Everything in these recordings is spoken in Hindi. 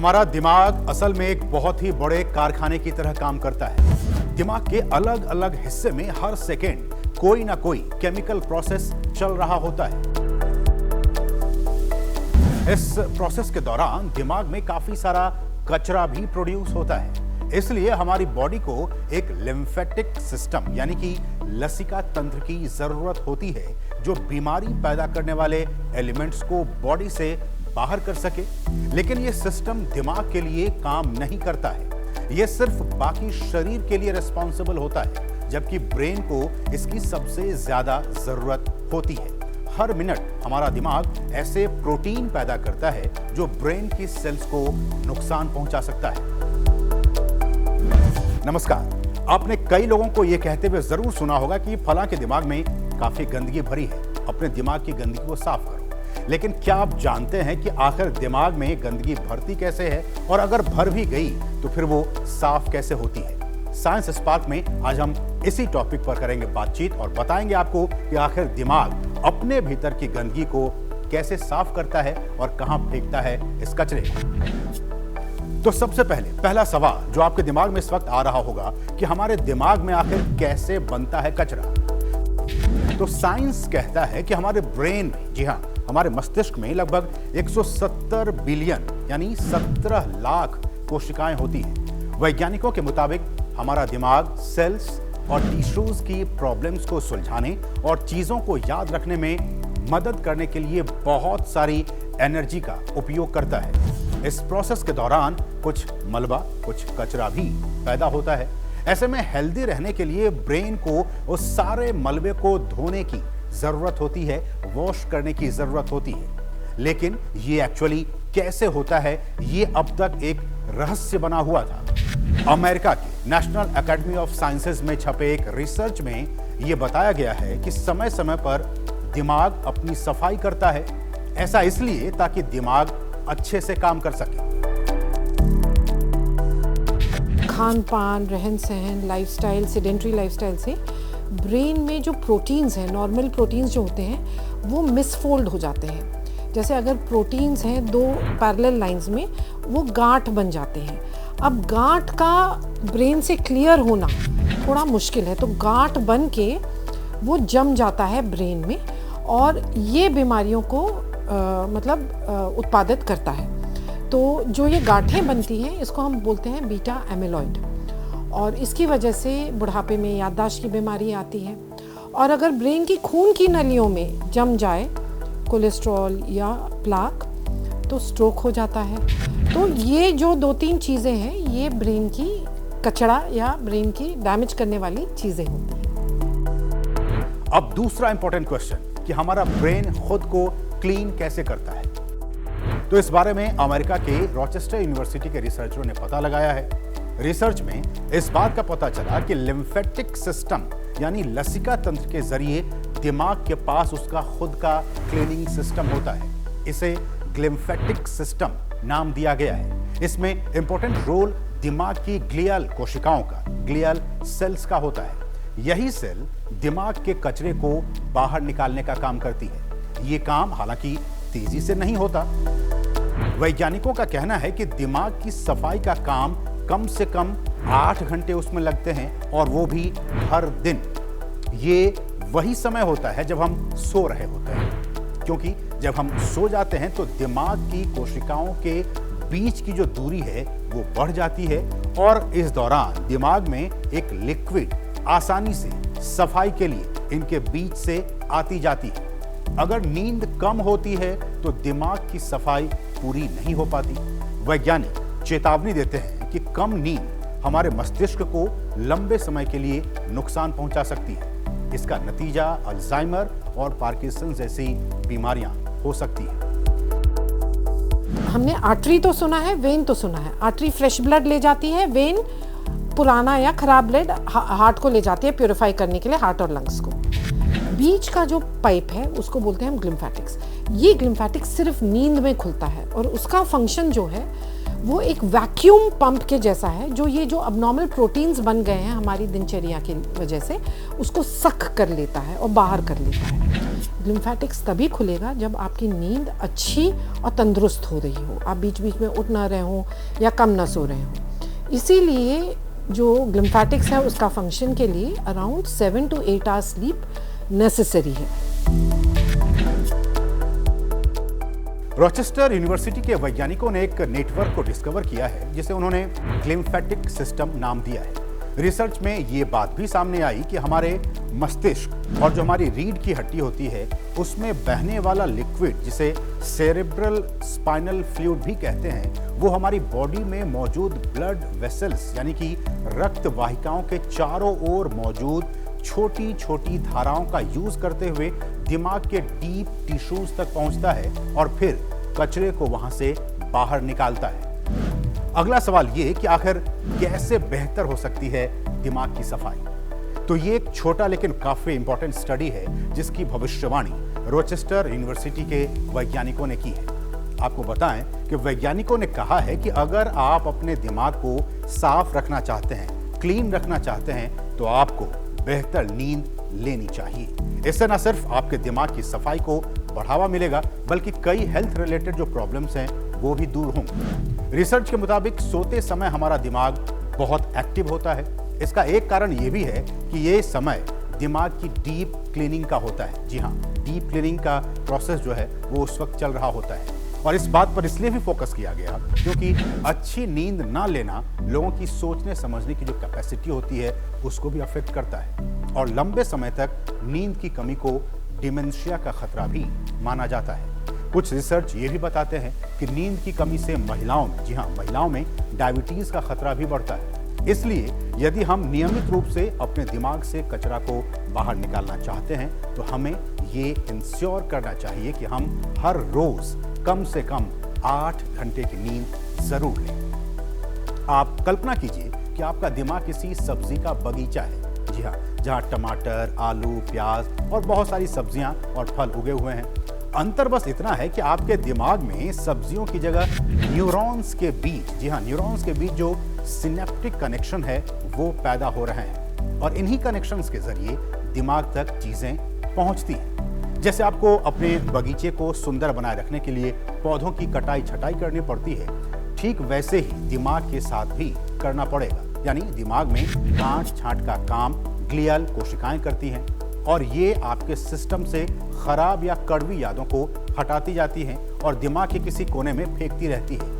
हमारा दिमाग असल में एक बहुत ही बड़े कारखाने की तरह काम करता है। दिमाग के अलग अलग हिस्से में हर सेकेंड कोई ना कोई केमिकल प्रोसेस चल रहा होता है। इस प्रोसेस के दौरान दिमाग में काफी सारा कचरा भी प्रोड्यूस होता है। इसलिए हमारी बॉडी को एक लिम्फेटिक सिस्टम यानी कि लसिका तंत्र की जरूरत होती है, जो बीमारी पैदा करने वाले एलिमेंट्स को बॉडी से बाहर कर सके। लेकिन यह सिस्टम दिमाग के लिए काम नहीं करता है। यह सिर्फ बाकी शरीर के लिए रिस्पॉन्सिबल होता है, जबकि ब्रेन को इसकी सबसे ज्यादा जरूरत होती है। हर मिनट हमारा दिमाग ऐसे प्रोटीन पैदा करता है जो ब्रेन की सेल्स को नुकसान पहुंचा सकता है। नमस्कार। आपने कई लोगों को यह कहते हुए जरूर सुना होगा कि फलां के दिमाग में काफी गंदगी भरी है, अपने दिमाग की गंदगी को साफ करो। लेकिन क्या आप जानते हैं कि आखिर दिमाग में गंदगी भरती कैसे है, और अगर भर भी गई तो फिर वो साफ कैसे होती है? साइंस स्पार्क में आज हम इसी टॉपिक पर करेंगे बातचीत और बताएंगे आपको कि आखिर दिमाग अपने भीतर की गंदगी को कैसे साफ करता है और कहां फेंकता है इस कचरे को। तो सबसे पहला सवाल जो आपके दिमाग में इस वक्त आ रहा होगा कि हमारे दिमाग में आखिर कैसे बनता है कचरा। तो साइंस कहता है कि हमारे ब्रेन में, जी हां, हमारे मस्तिष्क में लगभग 170 बिलियन यानी 17 लाख कोशिकाएं होती हैं। वैज्ञानिकों के मुताबिक हमारा दिमाग सेल्स और टिश्यूज की प्रॉब्लम्स को सुलझाने और चीजों को याद रखने में मदद करने के लिए बहुत सारी एनर्जी का उपयोग करता है। इस प्रोसेस के दौरान कुछ मलबा, कुछ कचरा भी पैदा होता है। ऐसे में हेल्दी रहने के लिए ब्रेन को उस सारे मलबे को धोने की जरूरत होती है, वॉश करने की जरूरत होती है। लेकिन ये एक्चुअली कैसे होता है, ये अब तक एक रहस्य बना हुआ था। अमेरिका के नेशनल एकेडमी ऑफ साइंसेज में छपे एक रिसर्च में यह बताया गया है कि समय समय पर दिमाग अपनी सफाई करता है। ऐसा इसलिए ताकि दिमाग अच्छे से काम कर सके। खान पान, रहन सहन, लाइफस्टाइल, सेडेंटरी लाइफस्टाइल से ब्रेन में जो प्रोटीन्स हैं, नॉर्मल प्रोटीन्स जो होते हैं, वो मिसफोल्ड हो जाते हैं। जैसे अगर प्रोटीन्स हैं दो पैरेलल लाइंस में, वो गांठ बन जाते हैं। अब गांठ का ब्रेन से क्लियर होना थोड़ा मुश्किल है, तो गांठ बन के वो जम जाता है ब्रेन में और ये बीमारियों को उत्पादित करता है। तो जो ये गांठें बनती हैं, इसको हम बोलते हैं बीटा एमिलॉइड, और इसकी वजह से बुढ़ापे में याददाश्त की बीमारी आती है। और अगर ब्रेन की खून की नलियों में जम जाए कोलेस्ट्रॉल या प्लाक, तो स्ट्रोक हो जाता है। तो ये जो 2-3 चीज़ें हैं, ये ब्रेन की कचरा या ब्रेन की डैमेज करने वाली चीज़ें होती हैं। अब दूसरा इंपॉर्टेंट क्वेश्चन कि हमारा ब्रेन खुद को क्लीन कैसे करता है। तो इस बारे में अमेरिका के रॉचेस्टर यूनिवर्सिटी के रिसर्चरों ने पता लगाया है। रिसर्च में इस बात का पता चला कि लिम्फेटिक सिस्टम यानी लसिका तंत्र के जरिए दिमाग के पास उसका खुद का क्लीनिंग सिस्टम होता है। इसे ग्लिम्फेटिक सिस्टम नाम दिया गया है। इसमें इंपॉर्टेंट रोल दिमाग की ग्लियल कोशिकाओं का, ग्लियल सेल्स का होता है। यही सेल दिमाग के कचरे को बाहर निकालने का काम करती है। ये काम हालांकि तेजी से नहीं होता। वैज्ञानिकों का कहना है कि दिमाग की सफाई का काम कम से कम 8 घंटे उसमें लगते हैं, और वो भी हर दिन। ये वही समय होता है जब हम सो रहे होते हैं, क्योंकि जब हम सो जाते हैं तो दिमाग की कोशिकाओं के बीच की जो दूरी है वो बढ़ जाती है, और इस दौरान दिमाग में एक लिक्विड आसानी से सफाई के लिए इनके बीच से आती जाती है। अगर नींद कम होती है तो दिमाग की सफाई पूरी नहीं हो पाती। वैज्ञानिक चेतावनी देते हैं कि कम नींद हमारे मस्तिष्क को लंबे समय के लिए नुकसान पहुंचा सकती है। इसका नतीजा अल्जाइमर और पार्किंसन जैसी बीमारियां हो सकती हैं। हमने आर्टरी तो सुना है, वेन तो सुना है। आर्टरी फ्रेश ब्लड ले जाती है, वेन पुराना या खराब ब्लड हार्ट को ले जाती है प्यूरिफाई करने के लिए, हार्ट और लंग्स को। बीच का जो पाइप है उसको बोलते हैं हम ग्लिम्फेटिक्स। ये ग्लिम्फेटिक्स सिर्फ नींद में खुलता है, और उसका फंक्शन जो है वो एक वैक्यूम पंप के जैसा है, जो ये जो अबनॉर्मल प्रोटीन्स बन गए हैं हमारी दिनचर्या की वजह से, उसको सक कर लेता है और बाहर कर लेता है। लिम्फेटिक्स तभी खुलेगा जब आपकी नींद अच्छी और तंदुरुस्त हो रही हो, आप बीच बीच में उठ ना रहे हो या कम ना सो रहे हो। इसीलिए जो लिम्फेटिक्स है उसका फंक्शन के लिए around 7 to 8 hours sleep necessary है। रॉचेस्टर यूनिवर्सिटी के वैज्ञानिकों ने एक नेटवर्क को डिस्कवर किया है जिसे उन्होंने ग्लिम्फेटिक सिस्टम नाम दिया है। रिसर्च में ये बात भी सामने आई कि हमारे मस्तिष्क और जो हमारी रीढ़ की हड्डी होती है उसमें बहने वाला लिक्विड, जिसे सेरेब्रल स्पाइनल फ्लूइड भी कहते हैं, वो हमारी बॉडी में मौजूद ब्लड वेसल्स यानी कि रक्त वाहिकाओं के चारों ओर मौजूद छोटी छोटी धाराओं का यूज करते हुए दिमाग के डीप टिश्यूज तक पहुंचता है और फिर कचरे को वहां से बाहर निकालता है। अगला सवाल ये कि आखिर कैसे बेहतर हो सकती है दिमाग की सफाई। तो ये एक छोटा लेकिन काफी इंपॉर्टेंट स्टडी है जिसकी भविष्यवाणी रॉचेस्टर यूनिवर्सिटी के वैज्ञानिकों ने की है। आपको बताएं कि वैज्ञानिकों ने कहा है कि अगर आप अपने दिमाग को साफ रखना चाहते हैं, क्लीन रखना चाहते हैं, तो आपको बेहतर नींद लेनी चाहिए। इससे न सिर्फ आपके दिमाग की सफाई को बढ़ावा मिलेगा बल्कि कई हेल्थ रिलेटेड जो प्रॉब्लम्स हैं वो भी दूर होंगे। रिसर्च के मुताबिक सोते समय हमारा दिमाग बहुत एक्टिव होता है। इसका एक कारण ये भी है कि ये समय दिमाग की डीप क्लीनिंग का होता है। जी हाँ, डीप क्लीनिंग का प्रोसेस जो है वो उस वक्त चल रहा होता है। और इस बात पर इसलिए भी फोकस किया गया क्योंकि अच्छी नींद ना लेना लोगों की सोचने समझने की जो कैपेसिटी होती है उसको भी अफेक्ट करता है और लंबे समय तक नींद की कमी को डिमेंशिया का खतरा भी माना जाता है। कुछ रिसर्च ये भी बताते हैं कि नींद की कमी से महिलाओं में, जी हाँ, महिलाओं में डायबिटीज का खतरा भी बढ़ता है। इसलिए यदि हम नियमित रूप से अपने दिमाग से कचरा को बाहर निकालना चाहते हैं तो हमें ये इंश्योर करना चाहिए कि हम हर रोज कम से कम 8 घंटे की नींद जरूर लें। आप कल्पना कीजिए कि आपका दिमाग किसी सब्जी का बगीचा है। जी हाँ, जहाँ टमाटर, आलू, प्याज और बहुत सारी सब्जियां और फल उगे हुए हैं। अंतर बस इतना है कि आपके दिमाग में सब्जियों की जगह न्यूरॉन्स के बीच, जी हाँ, न्यूरॉन्स के बीच जो सिनेप्टिक कनेक्शन है वो पैदा हो रहे हैं और इन्हीं कनेक्शंस के जरिए दिमाग तक चीजें पहुंचती हैं। जैसे आपको अपने बगीचे को सुंदर बनाए रखने के लिए पौधों की कटाई छटाई करनी पड़ती है, ठीक वैसे ही दिमाग के साथ भी करना पड़ेगा। यानी दिमाग में गांठ छांट का काम ग्लियल कोशिकाएं करती हैं और ये आपके सिस्टम से खराब या कड़वी यादों को हटाती जाती हैं और दिमाग के किसी कोने में फेंकती रहती है,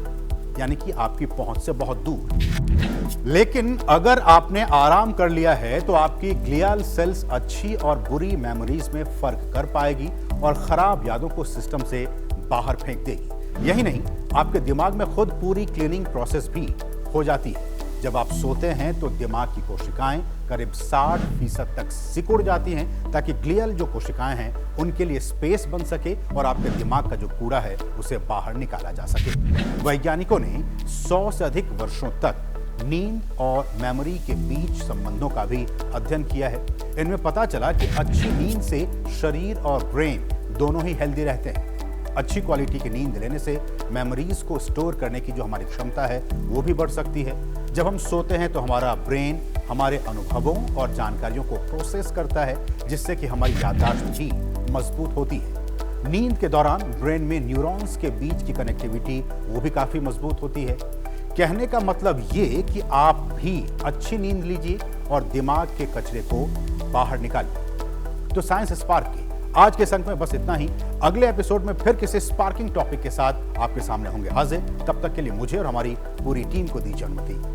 यानी कि आपकी पहुंच से बहुत दूर। लेकिन अगर आपने आराम कर लिया है तो आपकी ग्लियल सेल्स अच्छी और बुरी मेमोरीज में फर्क कर पाएगी और खराब यादों को सिस्टम से बाहर फेंक देगी। यही नहीं, आपके दिमाग में खुद पूरी क्लीनिंग प्रोसेस भी हो जाती है। जब आप सोते हैं तो दिमाग की कोशिकाएं करीब 60% तक सिकुड़ जाती हैं ताकि ग्लियल जो कोशिकाएं हैं उनके लिए स्पेस बन सके और आपके दिमाग का जो कूड़ा है उसे बाहर निकाला जा सके। वैज्ञानिकों ने 100 से अधिक वर्षों तक नींद और मेमोरी के बीच संबंधों का भी अध्ययन किया है। इनमें पता चला कि अच्छी नींद से शरीर और ब्रेन दोनों ही हेल्दी रहते हैं। अच्छी क्वालिटी की नींद लेने से मेमोरीज को स्टोर करने की जो हमारी क्षमता है वो भी बढ़ सकती है। जब हम सोते हैं तो हमारा ब्रेन हमारे अनुभवों और जानकारियों को प्रोसेस करता है जिससे कि हमारी याददाश्त भी मजबूत होती है। नींद के दौरान ब्रेन में न्यूरॉन्स के बीच की कनेक्टिविटी वो भी काफी मजबूत होती है। कहने का मतलब ये कि आप भी अच्छी नींद लीजिए और दिमाग के कचरे को बाहर निकालिए। तो साइंस स्पार्क की आज के संग में बस इतना ही। अगले एपिसोड में फिर किसी स्पार्किंग टॉपिक के साथ आपके सामने होंगे हाजिर। तब तक के लिए मुझे और हमारी पूरी टीम को दीजिए अनुमति।